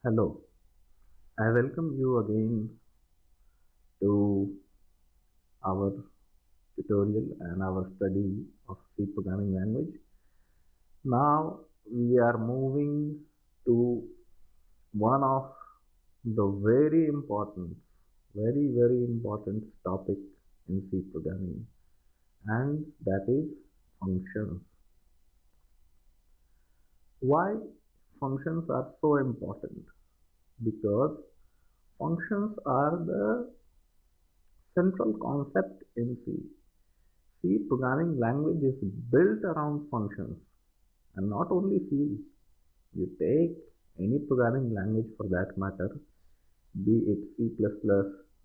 Hello, I welcome you again to our tutorial and our study of C programming language. Now we are moving to one of the very important topic in C programming, and that is functions. Why functions are so important? Because functions are the central concept in C. C programming language is built around functions, and not only C. You take any programming language for that matter, be it C++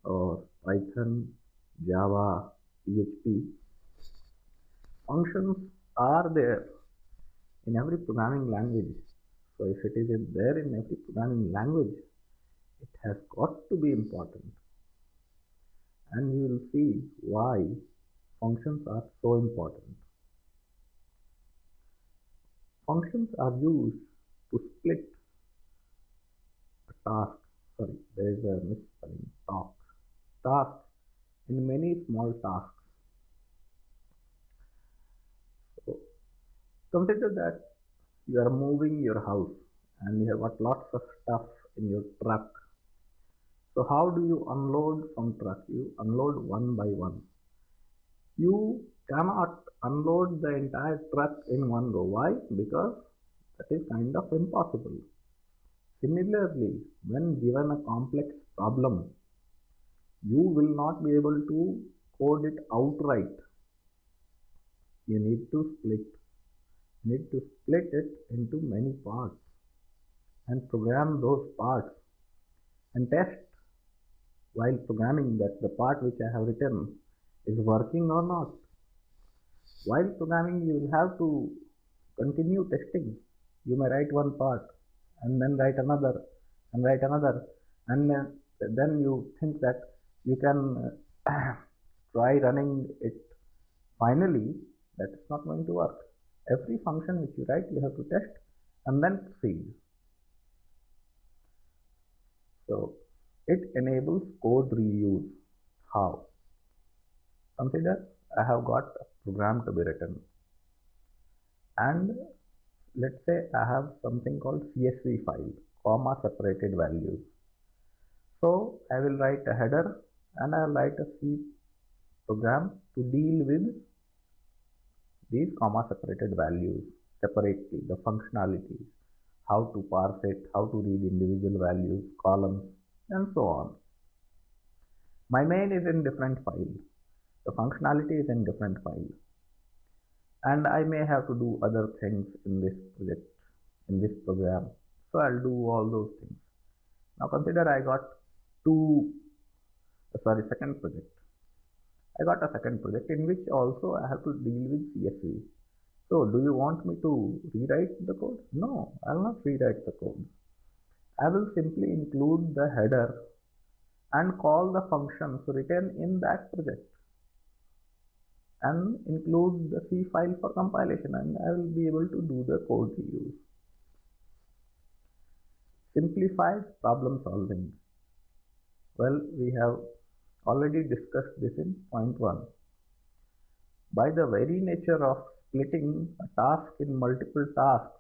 or Python, Java, PHP. Functions are there in every programming language. So if it is there in every programming language, it has got to be important. And you will see why functions are so important. Functions are used to split a task, sorry, there is a misspelling, task in many small tasks. So consider that you are moving your house and you have got lots of stuff in your truck. So how do you unload from truck? You unload one by one. You cannot unload the entire truck in one go. Why? Because that is kind of impossible. Similarly, when given a complex problem, you will not be able to code it outright. You need to split it into many parts and program those parts and test while programming that the part which I have written is working or not. While programming, you will have to continue testing. You may write one part and then write another and write another, and then you think that you can try running it. Finally, that is not going to work. Every function which you write, you have to test and then proceed. So it enables code reuse. How? Consider I have got a program to be written, and let's say I have something called CSV file, comma separated values. So I will write a header and I will write a C program to deal with these comma separated values separately, the functionalities, how to parse it, how to read individual values, columns, and so on. My main is in different file. The functionality is in different file. And I may have to do other things in this project, in this program. So I'll do all those things. Now consider I got second project. I got a second project in which also I have to deal with CSV. So do you want me to rewrite the code? No, I'll not rewrite the code. I will simply include the header and call the functions written in that project and include the C file for compilation, and I will be able to do the code reuse. Simplifies problem solving. Well, we have already discussed this in point 1. By the very nature of splitting a task in multiple tasks,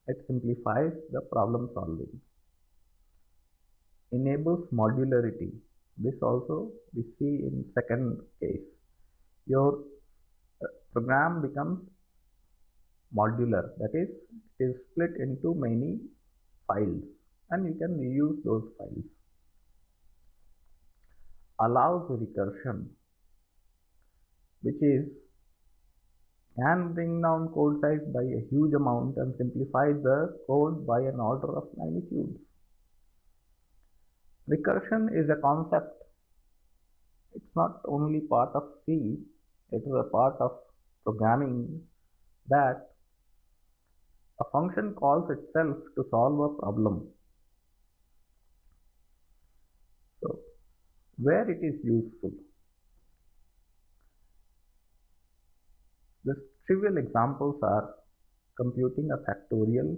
it simplifies the problem solving. Enables modularity. This also we see in second case. Your program becomes modular, that is, it is split into many files and you can reuse those files. Allows recursion, which is can bring down code size by a huge amount and simplify the code by an order of magnitude. Recursion is a concept. It's not only part of C, it is a part of programming that a function calls itself to solve a problem. So, where it is useful? The trivial examples are computing a factorial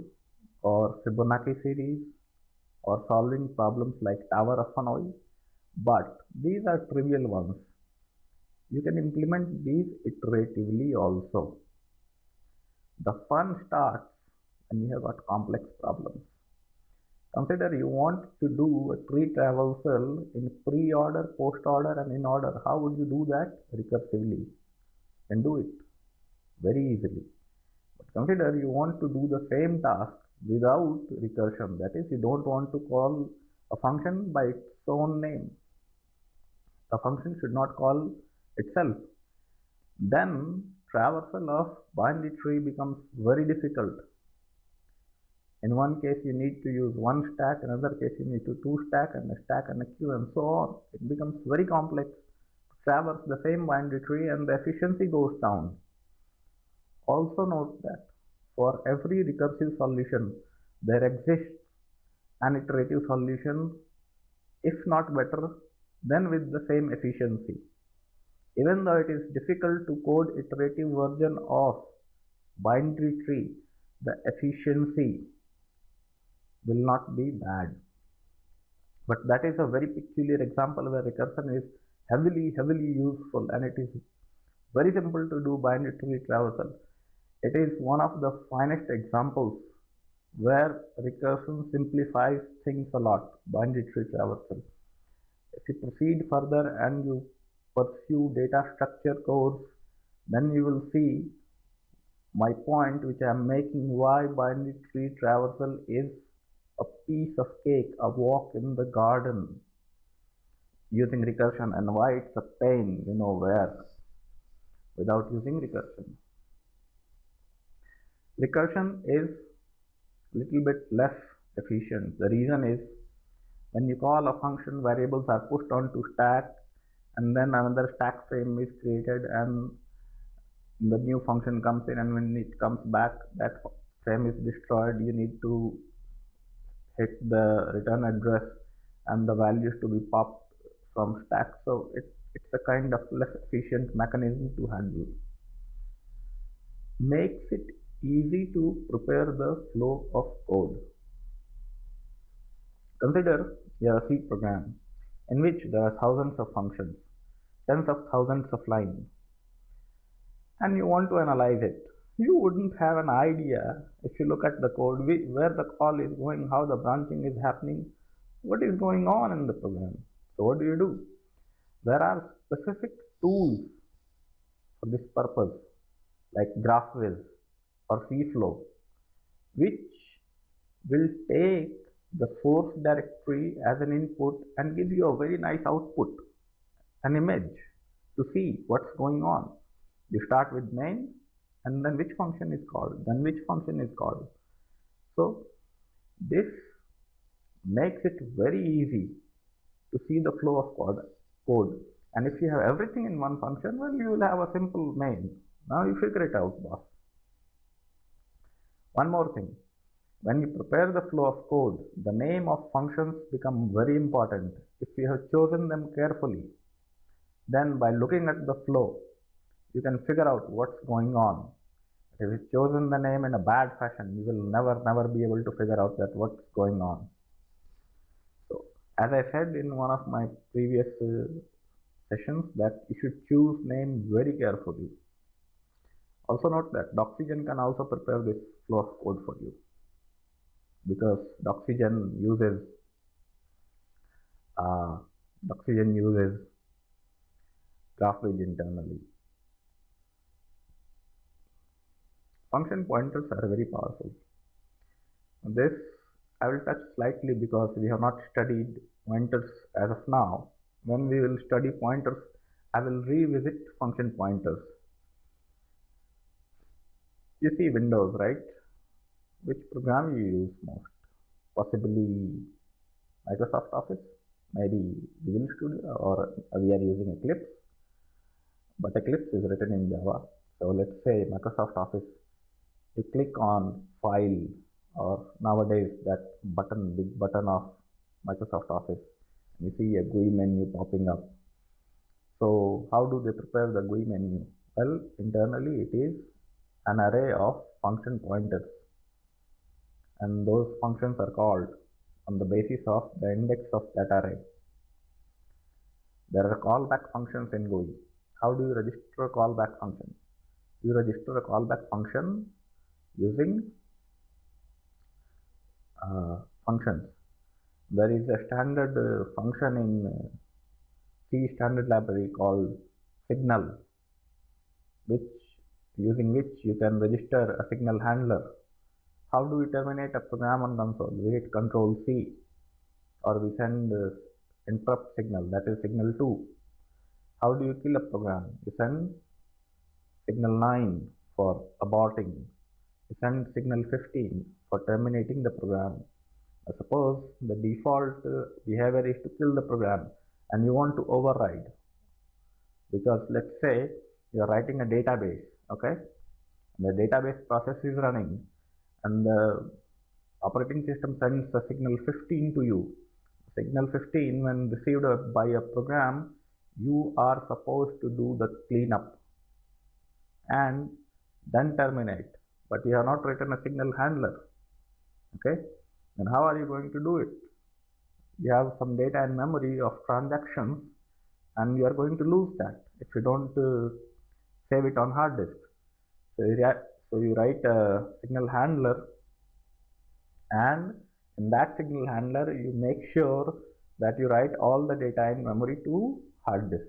or Fibonacci series for solving problems like Tower of Hanoi, but these are trivial ones. You can implement these iteratively also. The fun starts when you have got complex problems. Consider you want to do a tree traversal in pre-order, post-order and in order. How would you do that? Recursively. You can do it very easily. But consider you want to do the same task without recursion. That is, you don't want to call a function by its own name. The function should not call itself. Then traversal of binary tree becomes very difficult. In one case you need to use one stack, in another case you need to two stack and a stack and a queue and so on. It becomes very complex to traverse the same binary tree and the efficiency goes down. Also note that for every recursive solution there exists an iterative solution, if not better, then with the same efficiency. Even though it is difficult to code iterative version of binary tree, the efficiency will not be bad. But that is a very peculiar example where recursion is heavily useful, and it is very simple to do binary tree traversal. It is one of the finest examples where recursion simplifies things a lot, binary tree traversal. If you proceed further and you pursue data structure course, then you will see my point which I am making, why binary tree traversal is a piece of cake, a walk in the garden using recursion, and why it's a pain, where without using recursion. Recursion is little bit less efficient. The reason is when you call a function, variables are pushed onto stack and then another stack frame is created and the new function comes in, and when it comes back that frame is destroyed. You need to hit the return address and the values to be popped from stack. So it's a kind of less efficient mechanism to handle. Makes it easy to prepare the flow of code. Consider a C program in which there are thousands of functions, tens of thousands of lines, and you want to analyze it. You wouldn't have an idea if you look at the code, where the call is going, how the branching is happening, what is going on in the program. So what do? There are specific tools for this purpose, like GraphViz or CFlow, which will take the source directory as an input and give you a very nice output, an image to see what's going on. You start with main, and then which function is called, then which function is called. So this makes it very easy to see the flow of code. And if you have everything in one function, well, you will have a simple main. Now you figure it out, boss. One more thing. When you prepare the flow of code, the name of functions become very important. If you have chosen them carefully, then by looking at the flow, you can figure out what's going on. If you've chosen the name in a bad fashion, you will never be able to figure out that what's going on. So, as I said in one of my previous sessions, that you should choose name very carefully. Also note that Doxygen can also prepare this flow of code for you, because Doxygen uses GraphViz internally. Function pointers are very powerful. This I will touch slightly because we have not studied pointers as of now. When we will study pointers, I will revisit function pointers. You see Windows, right? Which program you use most? Possibly Microsoft Office, maybe Visual Studio, or we are using Eclipse. But Eclipse is written in Java. So let's say Microsoft Office. You click on File, or nowadays that button, big button of Microsoft Office. You see a GUI menu popping up. So how do they prepare the GUI menu? Well, internally it is an array of function pointers, and those functions are called, on the basis of the index of that array. There are callback functions in GUI. How do you register a callback function? You register a callback function using functions. There is a standard function in C standard library called signal, using which you can register a signal handler. How do we terminate a program on console? We hit Control C, or we send interrupt signal, that is signal 2. How do you kill a program? You send signal 9 for aborting. You send signal 15 for terminating the program. Suppose the default behavior is to kill the program and you want to override, because let's say you are writing a database, okay? The database process is running and the operating system sends a signal 15 to you. Signal 15, when received by a program, you are supposed to do the cleanup and then terminate, but you have not written a signal handler, okay? Then how are you going to do it? You have some data in memory of transactions and you are going to lose that if you don't save it on hard disk. So you write a signal handler, and in that signal handler you make sure that you write all the data in memory to hard disk.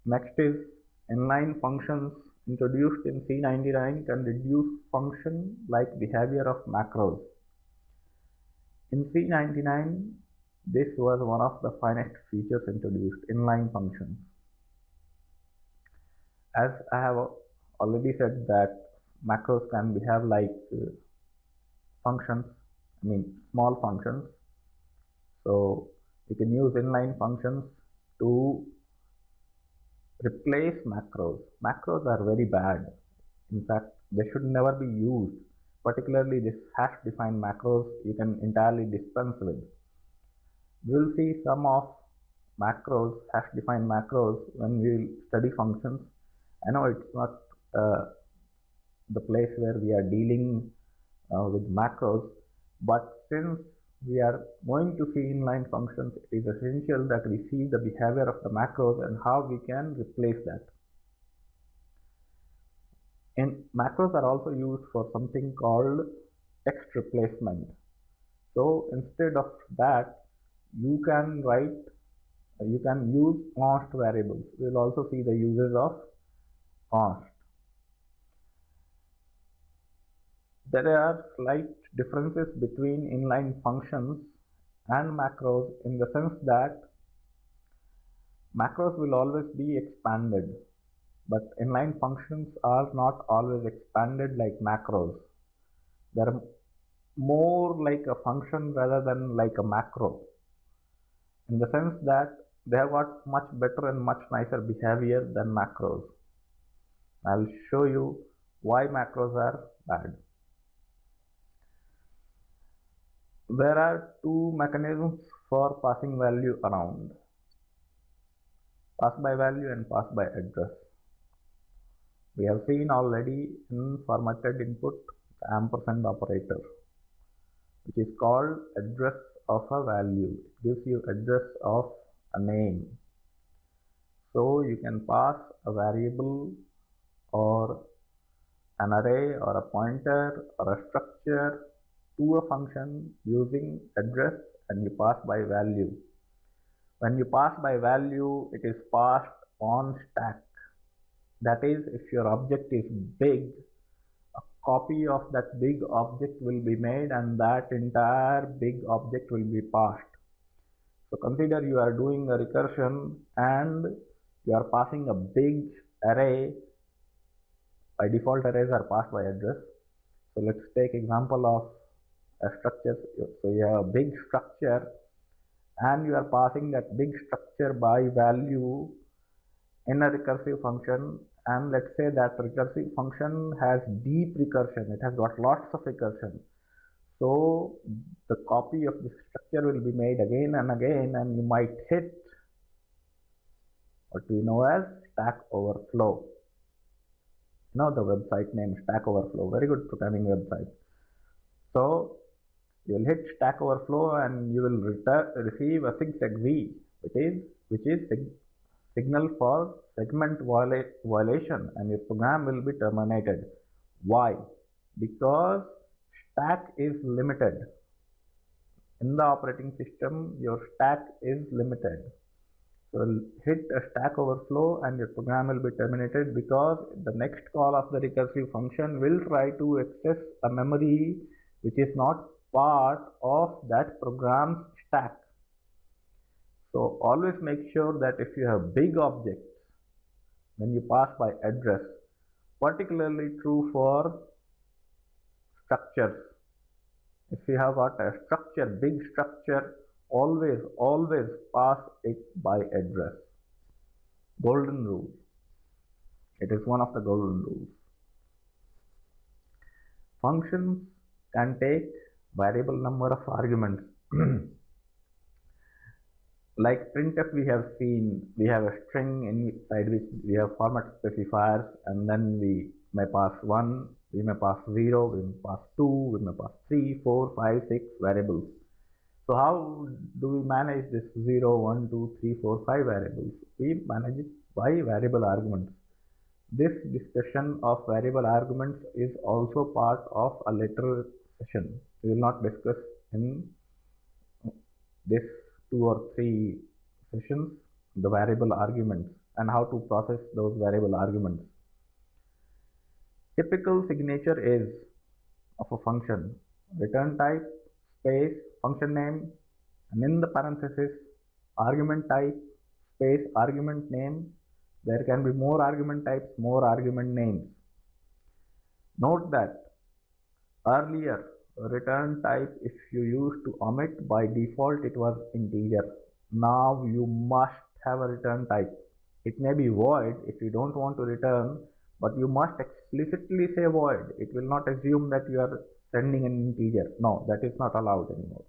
Next is inline functions introduced in C99 can reduce function-like behavior of macros. In C99, this was one of the finest features introduced, inline functions. As I have already said that macros can behave like functions, small functions. So you can use inline functions to replace macros. Macros are very bad. In fact, they should never be used. Particularly this hash defined macros you can entirely dispense with. We will see some of macros, hash defined macros, when we will study functions. I know it's not the place where we are dealing with macros, but since we are going to see inline functions, it is essential that we see the behavior of the macros and how we can replace that. And macros are also used for something called text replacement. So instead of that, you can use const variables. We will also see the uses of const. There are slight differences between inline functions and macros in the sense that macros will always be expanded, but inline functions are not always expanded like macros. They are more like a function rather than like a macro, in the sense that they have got much better and much nicer behavior than macros. I'll show you why macros are bad. There are two mechanisms for passing value around: pass by value and pass by address. We have seen already in formatted input the ampersand operator, which is called address of a value. It gives you address of a name. So you can pass a variable or an array or a pointer or a structure to a function using address, and you pass by value. When you pass by value, it is passed on stack. That is, if your object is big, a copy of that big object will be made and that entire big object will be passed. So consider you are doing a recursion and you are passing a big array. By default, arrays are passed by address. So let's take example of a structure. So you have a big structure and you are passing that big structure by value in a recursive function, and let's say that recursive function has deep recursion. It has got lots of recursion. So the copy of this structure will be made again and again, and you might hit what we know as Stack Overflow. You know the website name Stack Overflow, very good programming website. So you will hit Stack Overflow and you will receive a SIG which is signal for segment violation, and your program will be terminated. Why? Because stack is limited. In the operating system, your stack is limited. So you'll hit a Stack Overflow and your program will be terminated, because the next call of the recursive function will try to access a memory which is not part of that program's stack. So always make sure that if you have big objects, then you pass by address. Particularly true for structures. If you have got a structure, big structure, always pass it by address. Golden rule. It is one of the golden rules. Functions can take variable number of arguments. Like printf, we have seen, we have a string inside which we have format specifiers, and then we may pass 1, we may pass 0, we may pass 2, we may pass 3, 4, 5, 6 variables. So how do we manage this 0, 1, 2, 3, 4, 5 variables? We manage it by variable arguments. This discussion of variable arguments is also part of a later session. We will not discuss in this 2 or 3 sessions the variable arguments and how to process those variable arguments. Typical signature is of a function: return type, space, function name, and in the parenthesis, argument type, space, argument name. There can be more argument types, more argument names. Note that earlier, return type, if you used to omit, by default it was integer. Now you must have a return type. It may be void if you don't want to return, but you must explicitly say void. It will not assume that you are sending an integer. No, that is not allowed anymore.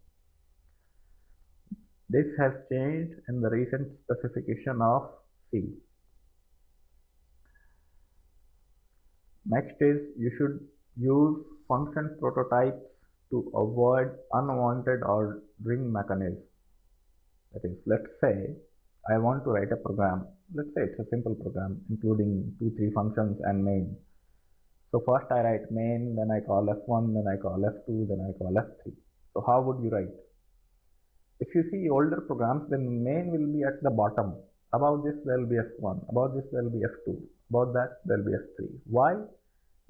This has changed in the recent specification of C. Next is, you should use function prototypes to avoid unwanted ordering mechanisms. That is, let's say I want to write a program. Let's say it's a simple program including 2-3 functions and main. So first I write main, then I call f1, then I call f2, then I call f3. So how would you write? If you see older programs, then main will be at the bottom. Above this there will be f1, above this there will be f2, above that there will be f3. Why?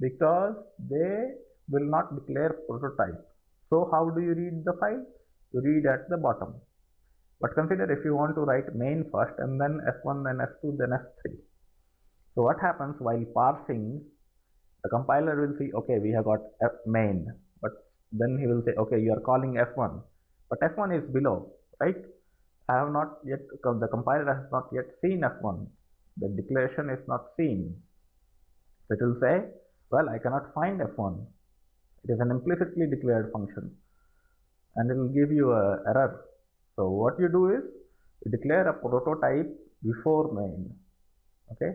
Because they will not declare prototype. So how do you read the file? You read at the bottom. But consider if you want to write main first and then f1, then f2, then f3. So what happens while parsing? The compiler will see, okay, we have got main, but then he will say, okay, you are calling f1, but f1 is below, right? I have not yet, the compiler has not yet seen f1. The declaration is not seen. So it will say, well, I cannot find f1. It is an implicitly declared function, and it will give you an error. So what you do is, you declare a prototype before main. Okay,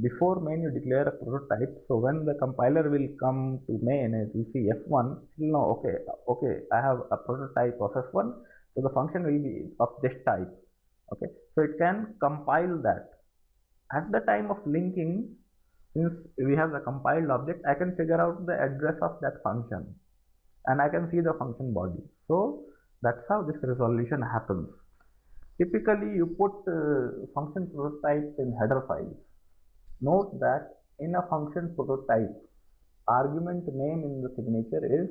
before main you declare a prototype. So when the compiler will come to main, it will see f1. It will know, okay, I have a prototype of f1. So the function will be of this type. Okay, so it can compile that. At the time of linking, since we have the compiled object, I can figure out the address of that function, and I can see the function body. So that's how this resolution happens. Typically, you put function prototypes in header files. Note that in a function prototype, argument name in the signature is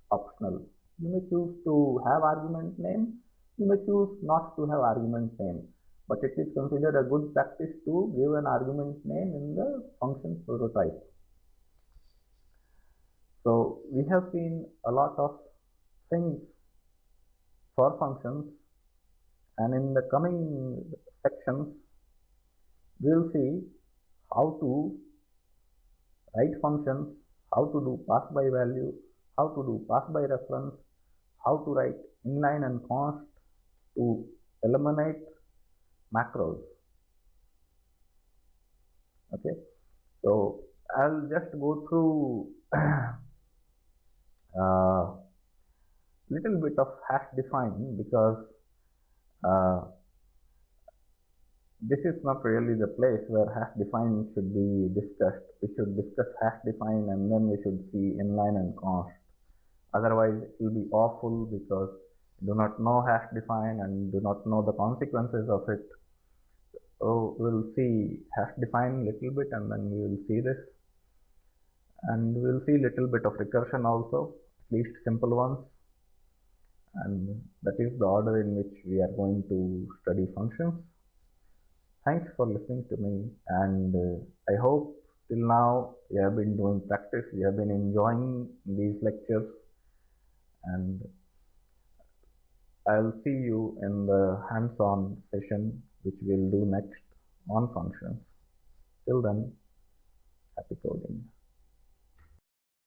optional. You may choose to have argument name, you may choose not to have argument name, but it is considered a good practice to give an argument name in the function prototype. So we have seen a lot of things for functions, and in the coming sections we will see how to write functions, how to do pass by value, how to do pass by reference, how to write inline and const to eliminate macros. Okay, so I'll just go through little bit of hash define because uh, this is not really the place where hash define should be discussed. We should discuss hash define and then we should see inline and const. Otherwise, it will be awful because you do not know hash define and do not know the consequences of it. So we'll see hash define little bit and then we will see this. And we'll see little bit of recursion also, at least simple ones. And that is the order in which we are going to study functions. Thanks for listening to me, and I hope till now you have been doing practice, you have been enjoying these lectures, and I'll see you in the hands-on session which we'll do next on functions. Till then, happy coding.